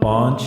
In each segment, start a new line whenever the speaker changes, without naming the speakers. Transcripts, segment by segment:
5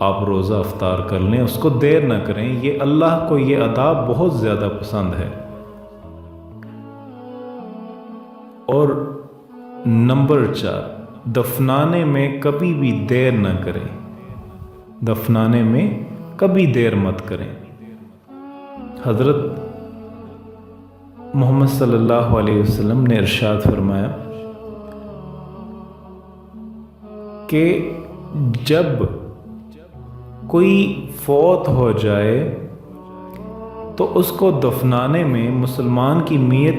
آپ روزہ افطار کر لیں، اس کو دیر نہ کریں۔ یہ اللہ کو یہ ادا بہت زیادہ پسند ہے۔ اور نمبر 4، دفنانے میں کبھی بھی دیر نہ کریں۔ دفنانے میں کبھی دیر مت کریں۔ حضرت محمد صلی اللہ علیہ وسلم نے ارشاد فرمایا کہ جب کوئی فوت ہو جائے تو اس کو دفنانے میں مسلمان کی نیت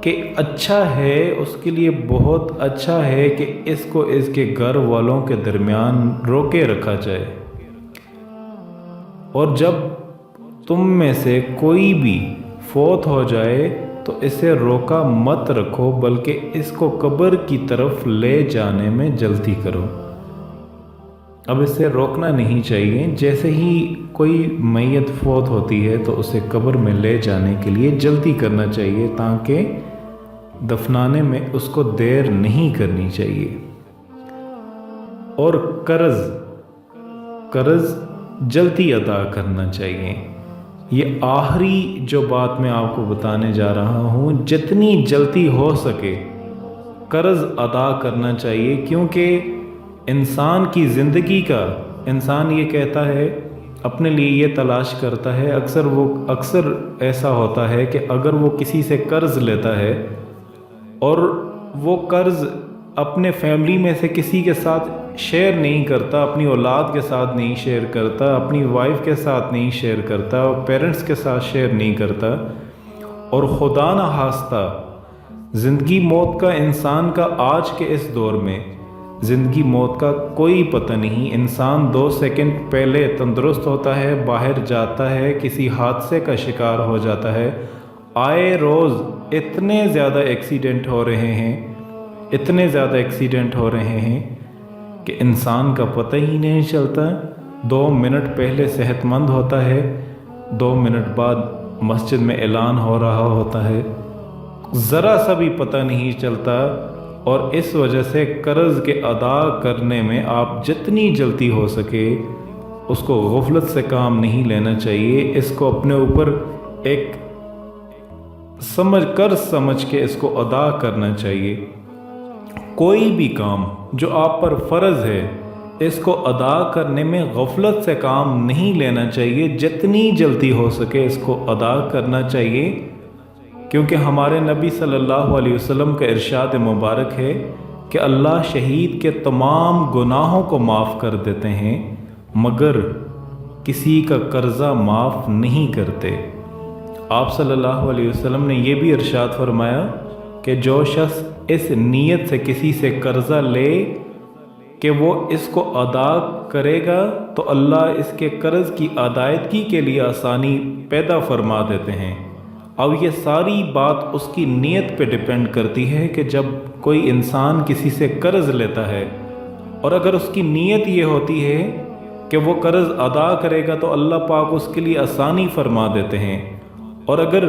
کہ اچھا ہے، اس کے لیے بہت اچھا ہے کہ اس کو اس کے گھر والوں کے درمیان روکے رکھا جائے۔ اور جب تم میں سے کوئی بھی فوت ہو جائے تو اسے روکا مت رکھو، بلکہ اس کو قبر کی طرف لے جانے میں جلدی کرو۔ اب اسے روکنا نہیں چاہیے۔ جیسے ہی کوئی میت فوت ہوتی ہے تو اسے قبر میں لے جانے کے لیے جلدی کرنا چاہیے، تاکہ دفنانے میں اس کو دیر نہیں کرنی چاہیے۔ اور قرض جلدی ادا کرنا چاہیے۔ یہ آخری جو بات میں آپ کو بتانے جا رہا ہوں، جتنی جلدی ہو سکے قرض ادا کرنا چاہیے، کیونکہ انسان کی زندگی کا انسان یہ کہتا ہے، اپنے لیے یہ تلاش کرتا ہے، اکثر ایسا ہوتا ہے کہ اگر وہ کسی سے قرض لیتا ہے اور وہ قرض اپنے فیملی میں سے کسی کے ساتھ شیئر نہیں کرتا، اپنی اولاد کے ساتھ نہیں شیئر کرتا، اپنی وائف کے ساتھ نہیں شیئر کرتا، پیرنٹس کے ساتھ شیئر نہیں کرتا، اور خدا نہ خواستہ زندگی موت کا انسان کا آج کے اس دور میں زندگی موت کا کوئی پتہ نہیں۔ انسان 2 سیکنڈ پہلے تندرست ہوتا ہے، باہر جاتا ہے، کسی حادثے کا شکار ہو جاتا ہے۔ آئے روز اتنے زیادہ ایکسیڈنٹ ہو رہے ہیں کہ انسان کا پتہ ہی نہیں چلتا۔ 2 منٹ پہلے صحت مند ہوتا ہے، 2 منٹ بعد مسجد میں اعلان ہو رہا ہوتا ہے، ذرا سا بھی پتہ نہیں چلتا۔ اور اس وجہ سے قرض کے ادا کرنے میں آپ جتنی جلدی ہو سکے اس کو غفلت سے کام نہیں لینا چاہیے۔ اس کو اپنے اوپر ایک سمجھ کے اس کو ادا کرنا چاہیے۔ کوئی بھی کام جو آپ پر فرض ہے اس کو ادا کرنے میں غفلت سے کام نہیں لینا چاہیے، جتنی جلدی ہو سکے اس کو ادا کرنا چاہیے، کیونکہ ہمارے نبی صلی اللہ علیہ وسلم کا ارشاد مبارک ہے کہ اللہ شہید کے تمام گناہوں کو معاف کر دیتے ہیں مگر کسی کا قرضہ معاف نہیں کرتے۔ آپ صلی اللہ علیہ وسلم نے یہ بھی ارشاد فرمایا کہ جو شخص اس نیت سے کسی سے قرضہ لے کہ وہ اس کو ادا کرے گا تو اللہ اس کے قرض کی ادائیگی کے لیے آسانی پیدا فرما دیتے ہیں۔ اب یہ ساری بات اس کی نیت پہ ڈیپینڈ کرتی ہے کہ جب کوئی انسان کسی سے قرض لیتا ہے اور اگر اس کی نیت یہ ہوتی ہے کہ وہ قرض ادا کرے گا تو اللہ پاک اس کے لیے آسانی فرما دیتے ہیں، اور اگر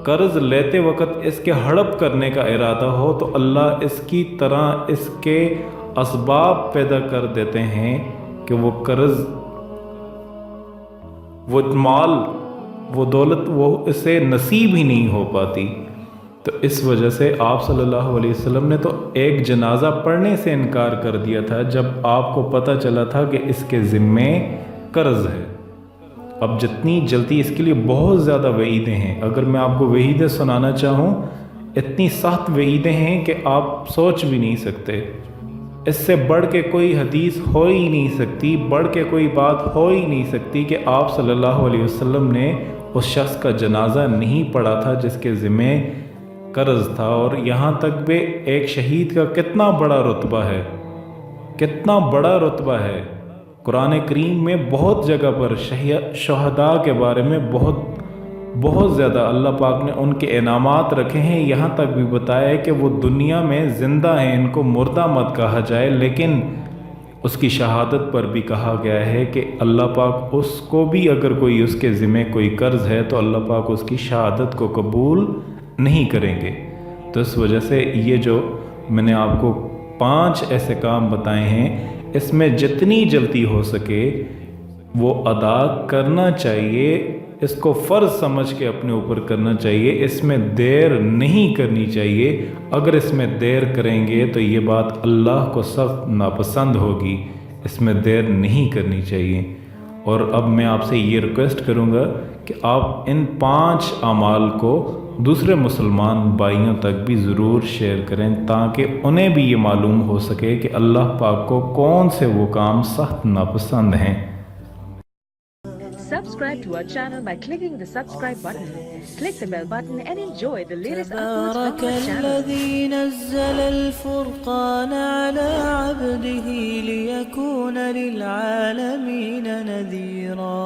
قرض لیتے وقت اس کے ہڑپ کرنے کا ارادہ ہو تو اللہ اس کی طرح اس کے اسباب پیدا کر دیتے ہیں کہ وہ قرض، وہ مال، وہ دولت وہ اسے نصیب ہی نہیں ہو پاتی۔ تو اس وجہ سے آپ صلی اللہ علیہ وسلم نے تو ایک جنازہ پڑھنے سے انکار کر دیا تھا جب آپ کو پتہ چلا تھا کہ اس کے ذمے قرض ہے۔ اب جتنی جلدی، اس کے لیے بہت زیادہ وعیدیں ہیں، اگر میں آپ کو وعیدیں سنانا چاہوں اتنی سخت وعیدیں ہیں کہ آپ سوچ بھی نہیں سکتے۔ اس سے بڑھ کے کوئی حدیث ہو ہی نہیں سکتی، بڑھ کے کوئی بات ہو ہی نہیں سکتی کہ آپ صلی اللہ علیہ وسلم نے اس شخص کا جنازہ نہیں پڑھا تھا جس کے ذمے قرض تھا۔ اور یہاں تک بھی ایک شہید کا کتنا بڑا رتبہ ہے، کتنا بڑا رتبہ ہے۔ قرآن کریم میں بہت جگہ پر شہداء کے بارے میں بہت زیادہ اللہ پاک نے ان کے انعامات رکھے ہیں۔ یہاں تک بھی بتایا ہے کہ وہ دنیا میں زندہ ہیں، ان کو مردہ مت کہا جائے، لیکن اس کی شہادت پر بھی کہا گیا ہے کہ اللہ پاک اس کو بھی، اگر کوئی اس کے ذمے کوئی قرض ہے تو اللہ پاک اس کی شہادت کو قبول نہیں کریں گے۔ تو اس وجہ سے یہ جو میں نے آپ کو 5 ایسے کام بتائے ہیں، اس میں جتنی جلدی ہو سکے وہ ادا کرنا چاہیے، اس کو فرض سمجھ کے اپنے اوپر کرنا چاہیے، اس میں دیر نہیں کرنی چاہیے۔ اگر اس میں دیر کریں گے تو یہ بات اللہ کو سخت ناپسند ہوگی، اس میں دیر نہیں کرنی چاہیے۔ اور اب میں آپ سے یہ ریکویسٹ کروں گا کہ آپ ان 5 اعمال کو دوسرے مسلمان بھائیوں تک بھی ضرور شیئر کریں، تاکہ انہیں بھی یہ معلوم ہو سکے کہ اللہ پاک کو کون سے وہ کام سخت ناپسند ہیں۔
Subscribe to our channel by clicking the subscribe button. Click the bell button and enjoy the latest uploads from our channel.
تبارك الذي نزل الفرقان على عبده ليكون للعالمين نذيرا